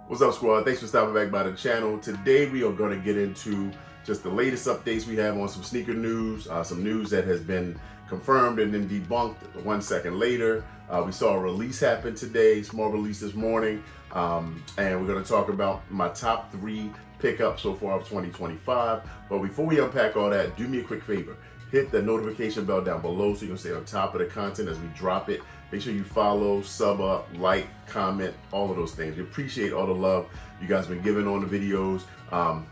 What's up, squad? Thanks for stopping back by the channel. Today we are going to get into just the latest updates we have on some sneaker news, some news that has been confirmed and then debunked 1 second later. We saw a release happen today, small release this morning, and we're going to talk about my top 3 pickups so far of 2025. But before we unpack all that, do me a quick favor. Hit the notification bell down below so you can stay on top of the content as we drop it. Make sure you follow, sub up, like, comment, all of those things. We appreciate all the love you guys been giving on the videos.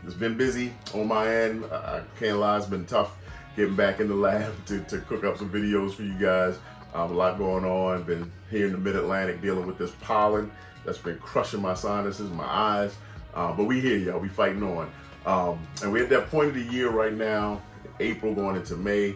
It's been busy on my end. I can't lie, it's been tough getting back in the lab to cook up some videos for you guys. A lot going on. Been here in the mid-Atlantic dealing with this pollen that's been crushing my sinuses, my eyes. But we here, y'all. We fighting on. And we're at that point of the year right now, April going into May.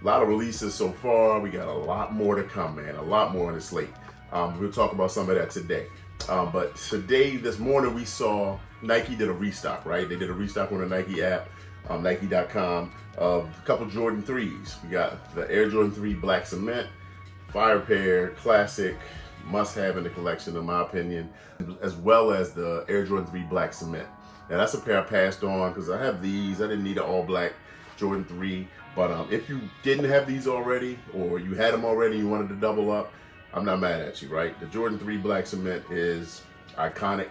A lot of releases so far. We got a lot more to come, man. A lot more on the slate. We'll talk about some of that today. But today, this morning, we saw Nike did a restock, right? They did a restock on the Nike app, Nike.com, of a couple Jordan 3s. We got the Air Jordan 3 Black Cement, fire pair, classic, must-have in the collection, in my opinion, as well as the Air Jordan 3 Black Cement. Now, that's a pair I passed on because I have these. I didn't need an all-black Jordan 3. But if you didn't have these already, or you had them already and you wanted to double up, I'm not mad at you, right? The Jordan 3 Black Cement is iconic.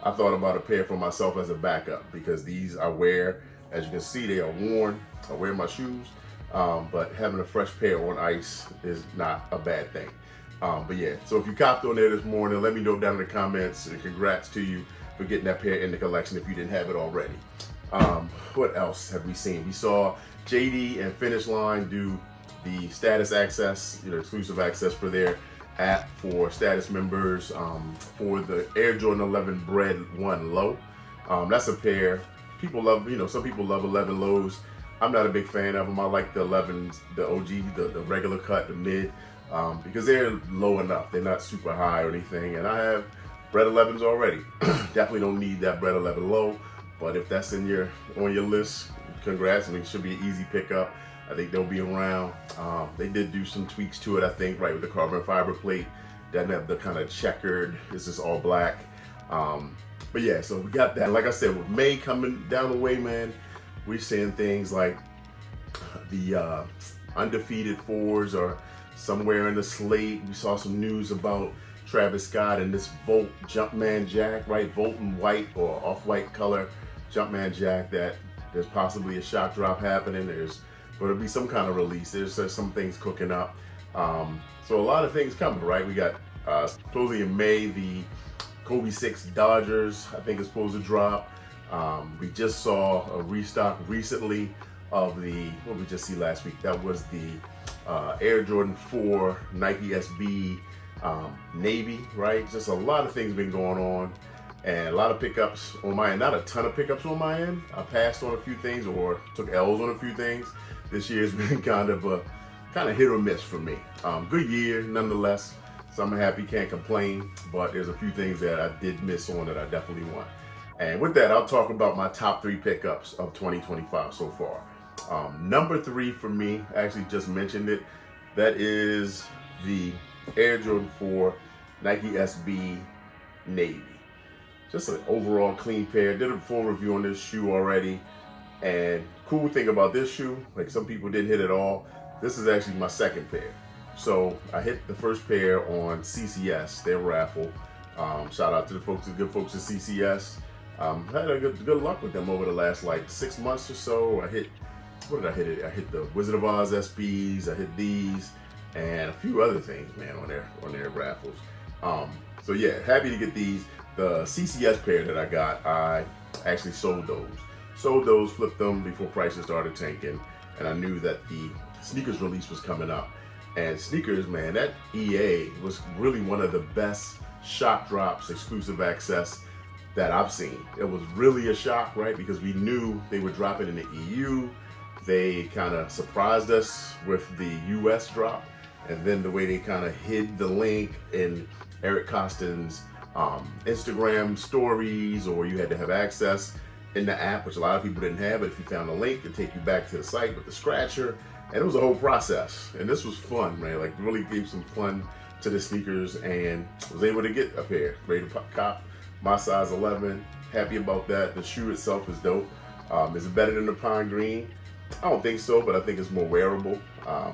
I thought about a pair for myself as a backup because these I wear. As you can see, they are worn. I wear my shoes, but having a fresh pair on ice is not a bad thing. But yeah, so if you copped on there this morning, let me know down in the comments, and congrats to you for getting that pair in the collection if you didn't have it already. What else have we seen? We saw JD and Finish Line do the status access, exclusive access for their app for status members for the Air Jordan 11 Bread 1 Low. That's a pair people love. Some people love 11 lows. I'm not a big fan of them. I like the 11s, the OG, the regular cut, the mid, because they're low enough. They're not super high or anything. And I have Bread 11s already. Definitely don't need that Bread 11 low. But if that's on your list, congrats. I mean, it should be an easy pickup. I think they'll be around. They did do some tweaks to it, I think, right, with the carbon fiber plate. Doesn't have the kind of checkered, it's just all black. But yeah, so we got that. Like I said, with May coming down the way, man, we're seeing things like the undefeated 4s are somewhere in the slate. We saw some news about Travis Scott and this Volt Jumpman Jack, right? Volt and white or off-white color Jumpman Jack that there's possibly a shock drop happening. There's going to be some kind of release. There's some things cooking up. So a lot of things coming, right? We got supposedly in May, the Kobe 6 Dodgers, I think is supposed to drop. We just saw a restock recently of the, what did we just see last week? That was the Air Jordan 4 Nike SB Navy, right? Just a lot of things been going on. And a lot of pickups on my end. Not a ton of pickups on my end. I passed on a few things or took L's on a few things. This year's been kind of hit or miss for me. Good year nonetheless. So I'm happy, can't complain. But there's a few things that I did miss on that I definitely want. And with that, I'll talk about my top 3 pickups of 2025 so far. Number 3 for me, I actually just mentioned it. That is the Air Jordan 4 Nike SB Navy. Just an overall clean pair. Did a full review on this shoe already. And cool thing about this shoe, like some people didn't hit it all, this is actually my second pair. So I hit the first pair on CCS, their raffle. Shout out to the good folks at CCS. Had a good luck with them over the last like 6 months or so. What did I hit it? I hit the Wizard of Oz SBs, I hit these, and a few other things, man, on their raffles. So yeah, happy to get these. The CCS pair that I got, I actually sold those. Flipped them before prices started tanking, and I knew that the sneakers release was coming up. And sneakers, man, that EA was really one of the best shock drops, exclusive access that I've seen. It was really a shock, right? Because we knew they were dropping in the EU. They kind of surprised us with the US drop, and then the way they kind of hid the link in Eric Costin's Instagram stories, or you had to have access in the app, which a lot of people didn't have. But if you found a link, it'd take you back to the site with the scratcher, and it was a whole process. And this was fun, man. Like, really gave some fun to the sneakers, and was able to get a pair ready to cop my size 11. Happy about that. The shoe itself is dope. Is it better than the pine green? I don't think so, but I think it's more wearable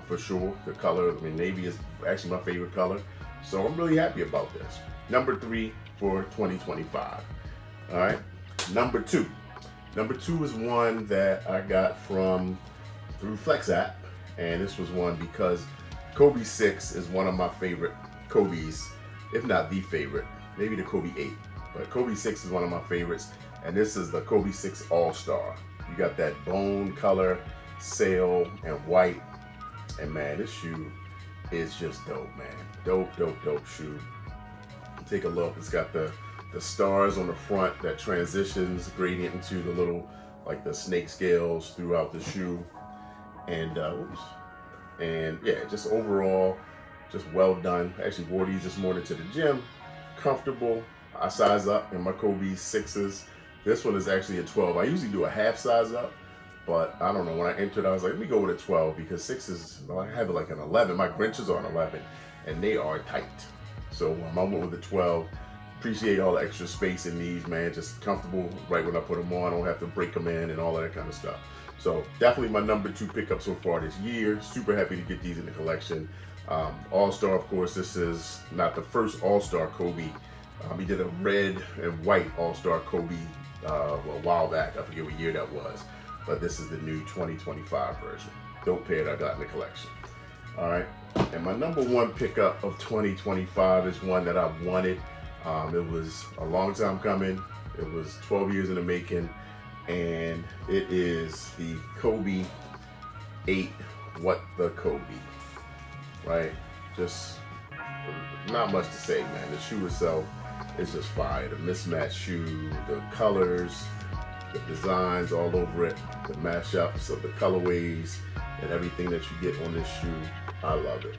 for sure. The color, I mean, navy is actually my favorite color. So I'm really happy about this. Number 3 for 2025. All right. Number 2. Number 2 is one that I got through Flex app. And this was one because Kobe 6 is one of my favorite Kobe's, if not the favorite, maybe the Kobe 8. But Kobe 6 is one of my favorites. And this is the Kobe 6 All-Star. You got that bone color, sail, and white. And man, this shoe is just dope, man. Dope, dope, dope shoe. Take a look. It's got the stars on the front that transitions gradient into the little, like the snake scales throughout the shoe. And yeah, just overall, just well done. I actually wore these this morning to the gym. Comfortable. I size up in my Kobe 6s. This one is actually a 12. I usually do a half size up, but I don't know. When I entered, I was like, let me go with a 12 because 6s, well, I have it like an 11. My Grinches are an 11, and they are tight. So I went with a 12. Appreciate all the extra space in these, man. Just comfortable right when I put them on. I don't have to break them in and all of that kind of stuff. So definitely my number 2 pickup so far this year. Super happy to get these in the collection. All-Star, of course, this is not the first All-Star Kobe. He did a red and white All-Star Kobe a while back. I forget what year that was. But this is the new 2025 version. Dope pair that I got in the collection. All right. And my number 1 pickup of 2025 is one that I've wanted. It was a long time coming. It was 12 years in the making. And it is the Kobe 8 What the Kobe. Right? Just not much to say, man. The shoe itself is just fire. The mismatched shoe, the colors, the designs all over it, the mashups of the colorways and everything that you get on this shoe. I love it.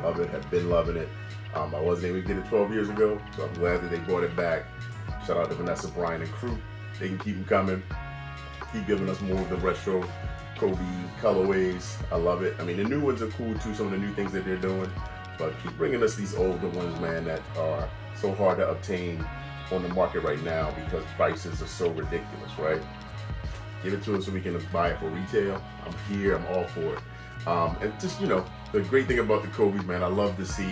Love it. Have been loving it. I wasn't able to get it 12 years ago, so I'm glad that they brought it back. Shout out to Vanessa, Brian, and crew. They can keep them coming. Keep giving us more of the retro Kobe colorways. I love it. I mean, the new ones are cool too, some of the new things that they're doing. But keep bringing us these older ones, man, that are so hard to obtain on the market right now because prices are so ridiculous, right? Give it to us so we can buy it for retail. I'm here. I'm all for it. And just, you know, the great thing about the Kobe's, man, I love to see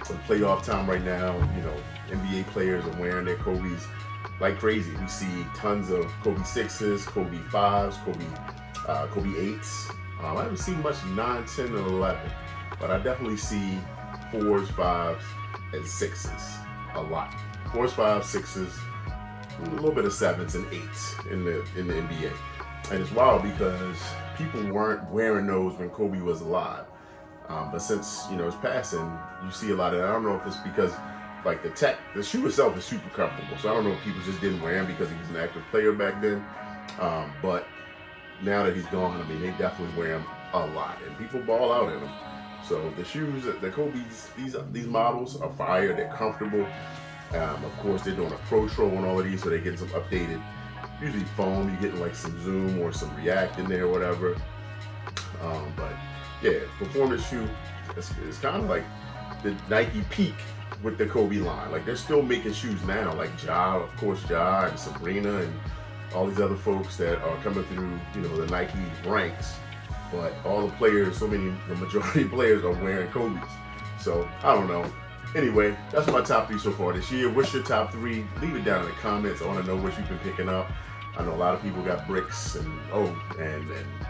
the playoff time right now. You know, NBA players are wearing their Kobe's like crazy. We see tons of Kobe 6s, Kobe 5s, Kobe 8s. I haven't seen much 9, 10, and 11, but I definitely see 4s, 5s, and 6s a lot. 4s, 5s, 6s, a little bit of 7s and 8s in the NBA. And it's wild because people weren't wearing those when Kobe was alive. But since, you know, his passing, you see a lot of that. I don't know if it's because, like, the shoe itself is super comfortable. So I don't know if people just didn't wear him because he was an active player back then. But now that he's gone, I mean, they definitely wear him a lot. And people ball out in them. So the shoes, the Kobe's, these models are fire. They're comfortable. Of course, they're doing a Pro Troll on all of these, so they're getting some updated, usually foam. You're getting like some Zoom or some React in there or whatever. But yeah, performance shoe, it's kind of like the Nike peak with the Kobe line. Like, they're still making shoes now, like Ja, of course, Ja and Sabrina and all these other folks that are coming through, you know, the Nike ranks. But all the players, the majority of players are wearing Kobe's. So I don't know. Anyway, that's my top 3 so far this year. What's your top 3? Leave it down in the comments. I want to know what you've been picking up. I know a lot of people got bricks and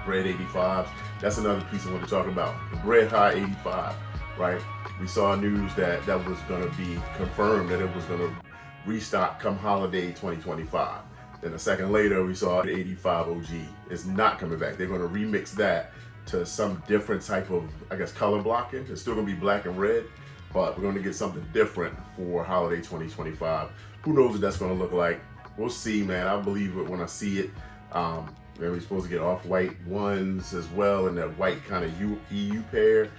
bread 85s. That's another piece I want to talk about. The bread high 85, right? We saw news that was going to be confirmed, that it was going to restock come holiday 2025. Then a second later, we saw the 85 OG is not coming back. They're going to remix that to some different type of, I guess, color blocking. It's still going to be black and red, but we're going to get something different for holiday 2025. Who knows what that's going to look like? We'll see, man. I believe it when I see it. We're supposed to get off-white ones as well, and that white kind of EU pair.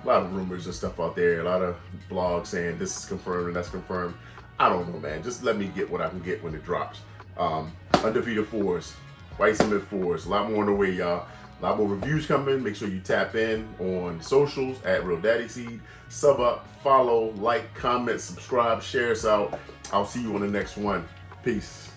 A lot of rumors and stuff out there. A lot of blogs saying this is confirmed and that's confirmed. I don't know, man. Just let me get what I can get when it drops. Undefeated 4s, white cement 4s, a lot more on the way, y'all. A lot more reviews coming. Make sure you tap in on socials at Real Daddy Seed. Sub up, follow, like, comment, subscribe, share us out. I'll see you on the next one. Peace.